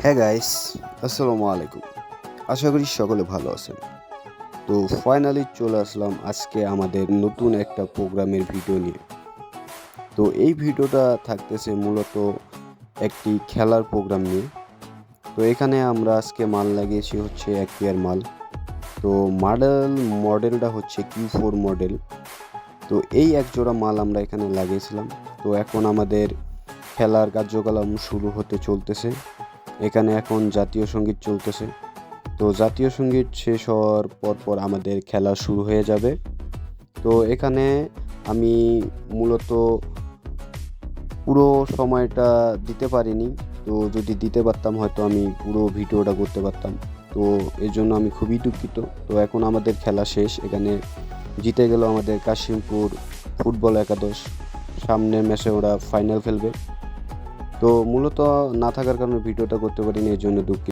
হ্যাঁ গাইস, আসসালামু আলাইকুম। আশা করি সকলে ভালো আছেন। তো ফাইনালি চলে আসলাম আজকে আমাদের নতুন একটা প্রোগ্রামের ভিডিও নিয়ে। তো এই ভিডিওটা থাকতেছে মূলত একটি খেলার প্রোগ্রাম নিয়ে। তো এখানে আমরা আজকে মাল লাগিয়েছি হচ্ছে এক পেয়ার মাল। তো মডেলটা হচ্ছে Q4 মডেল। তো এই এক জোড়া মাল আমরা এখানে লাগিয়েছিলাম। তো এখন আমাদের খেলার কার্যকলাপ শুরু হতে চলতেছে। এখানে এখন জাতীয় সঙ্গীত চলতেছে। তো জাতীয় সঙ্গীত শেষ হওয়ার পর আমাদের খেলা শুরু হয়ে যাবে। তো এখানে আমি মূলত পুরো সময়টা দিতে পারিনি। তো যদি দিতে পারতাম হয়তো আমি পুরো ভিডিওটা করতে পারতাম। তো এর জন্য আমি খুবই দুঃখিত। তো এখন আমাদের খেলা শেষ। এখানে জিতে গেল আমাদের কাশিমপুর ফুটবল একাদশ। সামনের ম্যাচে ওরা ফাইনাল খেলবে। তো মূলত না থাকার কারণে ভিডিওটা করতে পারিনি, এর জন্য দুঃখিত।